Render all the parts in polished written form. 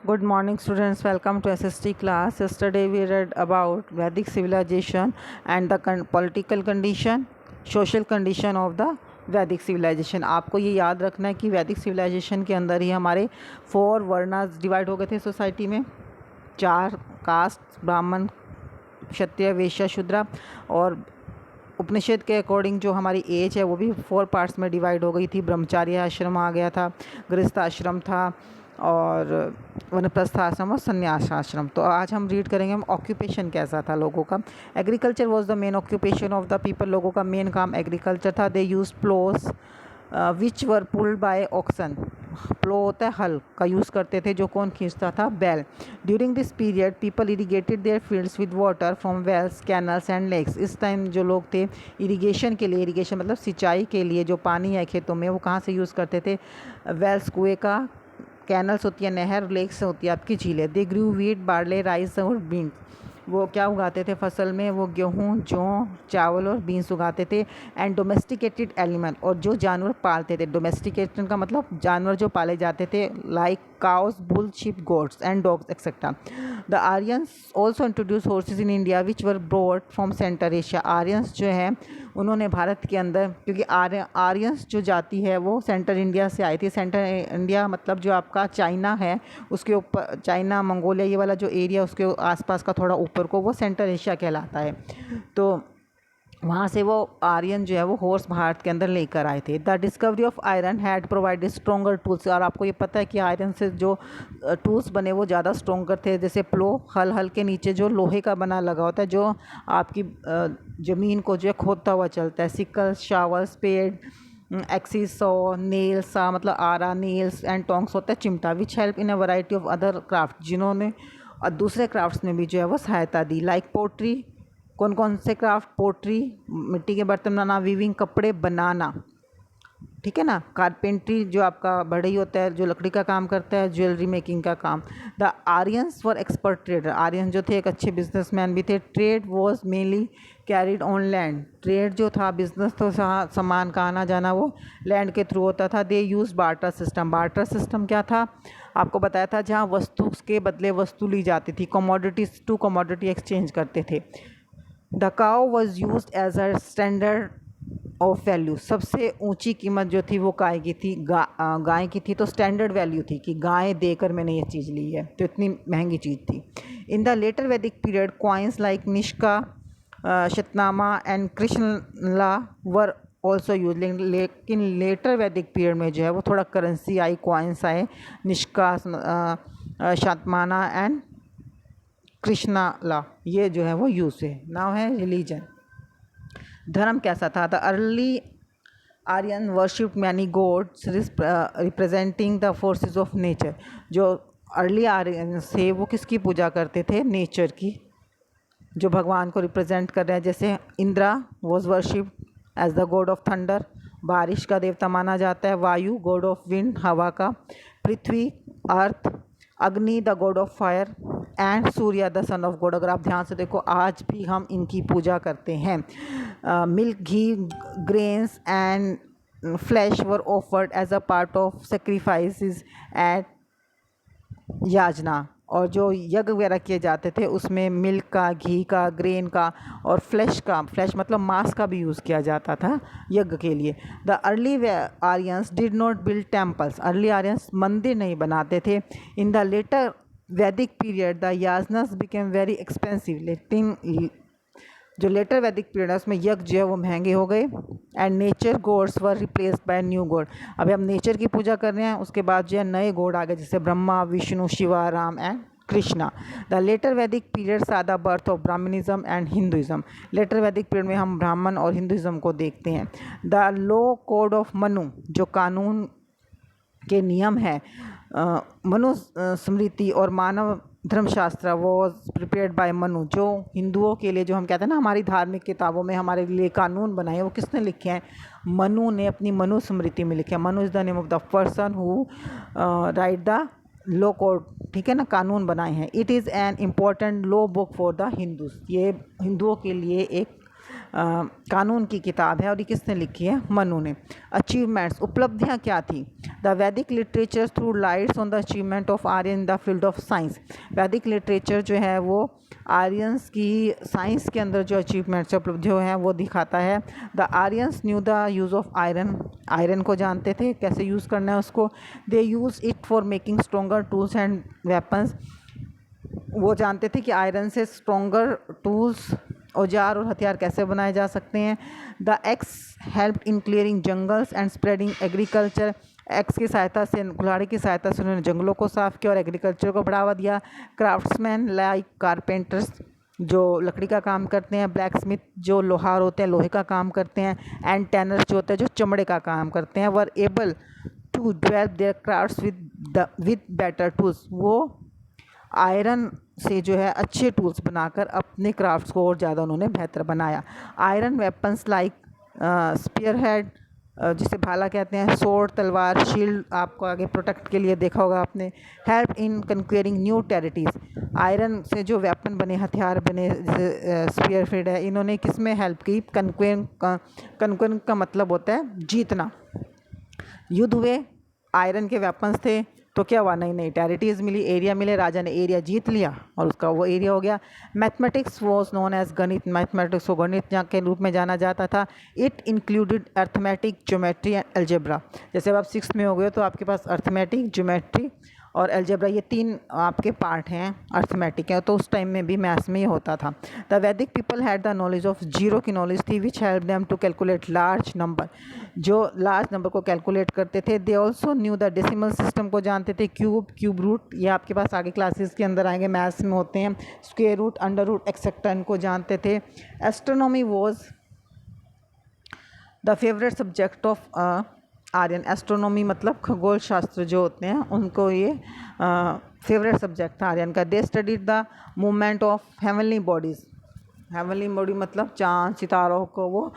Good morning, students. Welcome to SST class. Yesterday we read about Vedic civilization and the political condition, social condition of the वैदिक civilisation. आपको ये याद रखना है कि वैदिक सिविलाइजेशन के अंदर ही हमारे 4 वर्णास डिवाइड हो गए थे सोसाइटी में, 4 कास्ट, ब्राह्मण, क्षत्रिय, वैश्य, शूद्र। और उपनिषद के अकॉर्डिंग जो हमारी एज है वो भी 4 पार्ट्स में डिवाइड हो गई थी। ब्रह्मचार्य आश्रम आ गया था, गृहस्थ आश्रम था, और वनप्रस्थ आश्रम और संन्यास आश्रम। तो आज हम रीड करेंगे हम ऑक्यूपेशन कैसा था लोगों का। Agriculture was the main occupation of the people. लोगों का मेन काम एग्रीकल्चर था। They use ploughs which were pulled by oxen. Plough होता है हल का यूज़ करते थे, जो कौन खींचता था? बैल। During this period people irrigated their fields with water from wells, canals and lakes. इस टाइम जो लोग थे इरीगेशन के लिए, इरीगेशन मतलब सिंचाई के लिए जो पानी है खेतों में, वो कहाँ से यूज़ करते थे? वेल्स कुएँ का, कैनल्स होती है नहर, लेक्स होती है आपकी झीलें। दे ग्रू वीट, बार्ले, राइस और बीन्स। वो क्या उगाते थे फसल में? वो गेहूँ, जौ, चावल और बीन्स उगाते थे। एंड डोमेस्टिकेटेड एनिमल, और जो जानवर पालते थे, डोमेस्टिकेटेड का मतलब जानवर जो पाले जाते थे, like cows, bull, sheep, goats and dogs etcetera. The Aryans also introduce horse's in India which were brought from centre Asia. Aryans जो है उन्होंने भारत के अंदर, क्योंकि आर्यंस जो जाति है वो सेंटर इंडिया से आई थी। सेंटर इंडिया मतलब जो आपका चाइना है, उसके ऊपर चाइना, मंगोलिया, ये वाला जो एरिया उसके आसपास का थोड़ा ऊपर को, वो सेंटर एशिया कहलाता है। तो वहाँ से वो आर्यन जो है वो हॉर्स भारत के अंदर लेकर आए थे। The discovery of iron had provided stronger tools. और आपको ये पता है कि आयरन से जो टूल्स बने वो ज़्यादा स्ट्रॉन्गर थे। जैसे प्लो, हल के नीचे जो लोहे का बना लगा होता है, जो आपकी ज़मीन को जो है खोदता हुआ चलता है। Sickle, shovel, spade, axes, saw, nails, saw मतलब आरा, नेल्स एंड टोंग्स होता है चिमटा। Which help in a variety of other craft, जिन्होंने और दूसरे क्राफ्ट्स में भी जो है वो सहायता दी। लाइक पोट्री, कौन कौन से क्राफ्ट? पोट्री, मिट्टी के बर्तन बनाना, वीविंग, कपड़े बनाना, ठीक है ना। कारपेंट्री जो आपका बढ़ई होता है, जो लकड़ी का काम करता है, ज्वेलरी मेकिंग का काम। The Aryans were expert trader. Aryan जो थे एक अच्छे बिजनेसमैन भी थे। Trade was mainly carried on land. Trade जो था, बिजनेस तो सामान का आना जाना वो लैंड के थ्रू होता था। They use barter system. Barter system क्या था? आपको बताया था, जहाँ वस्तु के बदले वस्तु ली जाती थी। कमोडिटीज टू कमोडिटी एक्सचेंज करते थे। The cow was used as a standard of value. सबसे ऊंची कीमत जो थी वो गाय की थी। गाय की थी तो स्टैंडर्ड वैल्यू थी कि गाय देकर मैंने ये चीज़ ली है, तो इतनी महंगी चीज़ थी। In the later Vedic period coins like nishka, shatamana and krishnala were also use. लेकिन लेटर वैदिक पीरियड में जो है वो थोड़ा करेंसी आई, कॉइन्स आए, निष्का, शतमाना एंड कृष्णाला, ये जो है वो यूज है। नाउ है रिलीजन। धर्म कैसा था? The early Aryan worship many gods representing the forces of nature. जो अर्ली आर्यन थे वो किसकी पूजा करते थे? नेचर की, जो भगवान को रिप्रेजेंट कर रहे हैं। जैसे Indra was worship as the god of thunder, बारिश का देवता माना जाता है। वायु गॉड ऑफ विंड, हवा का। पृथ्वी अर्थ, अग्नि the god of fire and Surya the son of God. अगर आप ध्यान से देखो आज भी हम इनकी पूजा करते हैं। Milk, ghee, grains and flesh were offered as a part of sacrifices at yajna. और जो यज्ञ वगैरह किए जाते थे उसमें मिल्क का, घी का, ग्रेन का और फ्लैश का, फ्लैश मतलब मांस का भी यूज़ किया जाता था यज्ञ के लिए। The early Aryans did not build temples. Early Aryans मंदिर नहीं बनाते थे। In the later Vedic period the yajnas became very expensive. लेकिन जो लेटर वैदिक पीरियड है उसमें यज्ञ जो है वो महंगे हो गए। And nature gods were replaced by new God. अभी हम नेचर की पूजा कर रहे हैं, उसके बाद जो है नए गॉड आ गए, जैसे Brahma, Vishnu, Shiva, Ram and Krishna. The later Vedic period saw the birth of Brahmanism and Hinduism. Later Vedic period में हम ब्राह्मण और हिंदुइज्म को देखते हैं। The law code of Manu, जो कानून के नियम है, मनु स्मृति और मानव धर्मशास्त्र वॉज प्रिपेयर्ड बाय मनु। जो हिंदुओं के लिए, जो हम कहते हैं ना हमारी धार्मिक किताबों में हमारे लिए कानून बनाए, वो किसने लिखे हैं? मनु ने अपनी मनु स्मृति में लिखे हैं। Manu is the name of the person who right the law code, ठीक है ना, कानून बनाए हैं। It is an important law book for the Hindus. ये हिंदुओं के लिए एक कानून की किताब है और ये किसने लिखी है? मनु ने। अचीवमेंट्स, उपलब्धियाँ क्या थी? The Vedic literature through lights on the achievement of Aryan in the field of science. Vedic literature जो है वो आर्यंस की साइंस के अंदर जो अचीवमेंट्स उपलब्धियाँ हैं वो दिखाता है। The Aryans knew the use of iron, iron को जानते थे कैसे यूज़ करना है उसको। They use it for making stronger tools and weapons, वो जानते थे कि आयरन से स्ट्रोंगर टूल्स, औजार और हथियार कैसे बनाए जा सकते हैं। The x help in clearing jungles and spreading agriculture, x की सहायता से, कुल्हाड़ी की सहायता से उन्होंने जंगलों को साफ़ किया और एग्रीकल्चर को बढ़ावा दिया। क्राफ्ट्समैन लाइक कारपेंटर्स, जो लकड़ी का काम करते हैं। ब्लैक स्मिथ, जो लोहार होते हैं, लोहे का काम करते हैं। एंड टैनर्स, जो होते हैं जो चमड़े का काम करते हैं। Were able to develop their crafts with better tools, वो आयरन से जो है अच्छे टूल्स बनाकर अपने क्राफ्ट्स को और ज़्यादा उन्होंने बेहतर बनाया। Iron weapons like spear head, जिसे भाला कहते हैं, सोर्ड, तलवार, शील्ड, आपको आगे प्रोटेक्ट के लिए देखा होगा आपने। Help in conquering new territories, iron से जो वेपन बने, हथियार बने, जैसे स्पीयर हेड है, इन्होंने किस में हेल्प की? कन्क्वेर का मतलब होता है जीतना। युद्ध हुए, आयरन के वेपन्स थे, तो क्या हुआ? नई नई टेरिटरीज मिली, एरिया मिले, राजा ने एरिया जीत लिया और उसका वो एरिया हो गया। मैथमेटिक्स वॉज नोन एज गणित, मैथमेटिक्स को गणित के रूप में जाना जाता था। It included arithmetic, geometry and algebra. जैसे अब आप 6th में हो गए तो आपके पास अर्थमेटिक, ज्योमेट्री और अलजेब्रा, ये 3 आपके पार्ट हैं, अर्थमेटिक है, तो उस टाइम में भी मैथ्स में ये होता था। The Vedic people had the knowledge of zero की नॉलेज थी, which help them to calculate large number, जो लार्ज नंबर को कैलकुलेट करते थे। They also knew the decimal system को जानते थे। क्यूब रूट, ये आपके पास आगे क्लासेस के अंदर आएंगे, मैथ्स में होते हैं। Square root, under root, etcetera, इनको जानते थे। Astronomy was the favourite subject of Aryan. Astronomy मतलब खगोल शास्त्र जो होते हैं, उनको ये फेवरेट सब्जेक्ट था आर्यन का। दे studied the movement of heavenly bodies, heavenly body मतलब चांद सितारों को वो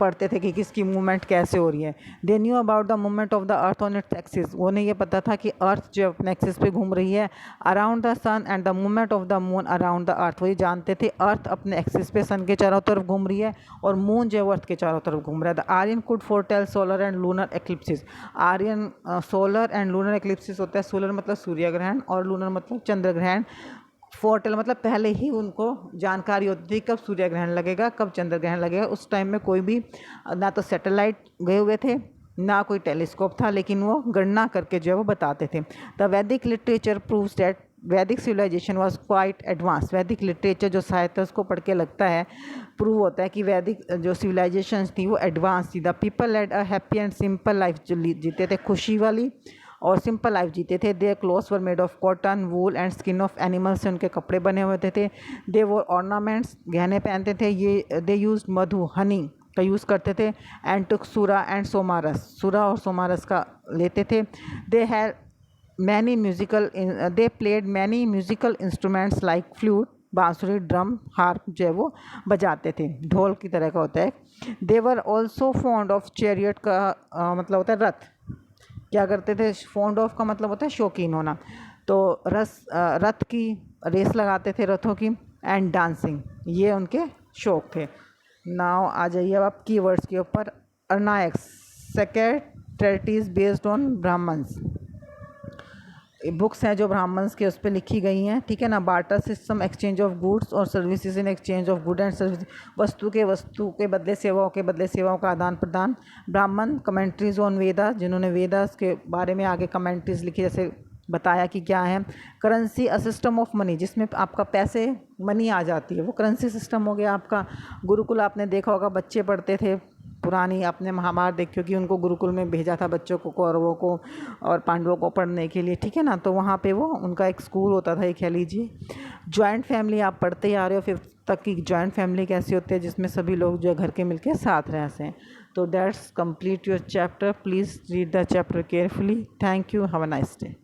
पढ़ते थे कि किसकी मूवमेंट कैसे हो रही है। They knew about the movement of the earth on its axis, उन्हें ये पता था कि अर्थ जो अपने एक्सिस पे घूम रही है। Around the sun and the movement of the moon around the earth, वो ये जानते थे अर्थ अपने एक्सिस पे सन के चारों तरफ घूम रही है और मून जो है वो अर्थ के चारों तरफ घूम रहा है। The Aryan could foretell solar and lunar eclipses, Aryan solar and lunar eclipses होता है। सोलर मतलब सूर्य ग्रहण और लूनर मतलब चंद्र ग्रहण। फोरटेल मतलब पहले ही उनको जानकारी होती थी कब सूर्य ग्रहण लगेगा, कब चंद्र ग्रहण लगेगा। उस टाइम में कोई भी ना तो सैटेलाइट गए हुए थे, ना कोई टेलीस्कोप था, लेकिन वो गणना करके जो है वो बताते थे। The Vedic literature proves that वैदिक सिविलाइजेशन वाज क्वाइट एडवांस। वैदिक लिटरेचर जो साहित्य उसको पढ़ के लगता है, प्रूव होता है कि वैदिक जो सिविलाइजेशन थी वो एडवांस थी। The people led a happy and simple life, जो जीते थे खुशी वाली और सिंपल लाइफ जीते थे। Their clothes were made of cotton, wool and skin of animals, से उनके कपड़े बने हुए थे। दे वो ऑर्नामेंट्स, गहने पहनते थे। ये दे यूज मधु, हनी का यूज़ करते थे। एंड टुक सूरा एंड सोमारस, सूरा और सोमारस का लेते थे। They had many musical, they played many musical instruments like flute, बांसुरी, ड्रम, हार्प जो है वो बजाते थे, ढोल की तरह का होता है। They were also fond of chariot का मतलब होता है रथ, क्या करते थे? फॉन्ड ऑफ का मतलब होता है शौकीन होना, तो रथ की रेस लगाते थे, रथों की। एंड डांसिंग, ये उनके शौक थे। नाउ आ जाइए अब आप कीवर्ड्स के ऊपर। Aranyakas, secretaries based on Brahmanas, books हैं जो ब्राह्मण्स के उस पर लिखी गई हैं, ठीक है ना। Barter system, exchange of goods और services in exchange of good and service, वस्तु के बदले सेवाओं के बदले सेवाओं का आदान प्रदान। ब्राह्मण, कमेंट्रीज ऑन वेदास, जिन्होंने वेदास के बारे में आगे कमेंट्रीज लिखी, जैसे बताया कि क्या है। Currency, a system of money, जिसमें आपका पैसे मनी आ जाती है, वो करेंसी सिस्टम हो गया आपका। गुरुकुल आपने देखा होगा, बच्चे पढ़ते थे, पुरानी आपने महाभारत देखी होगी, उनको गुरुकुल में भेजा था बच्चों को, कौरवों को और पांडवों को पढ़ने के लिए, ठीक है ना। तो वहाँ पे वो उनका एक स्कूल होता था, ये कह लीजिए। जॉइंट फैमिली आप पढ़ते ही आ रहे हो 5th तक की, जॉइंट फैमिली कैसी होती है, जिसमें सभी लोग जो घर के मिलके साथ रहते हैं। तो that's complete your chapter. Please read the chapter carefully. Thank you, have a nice day.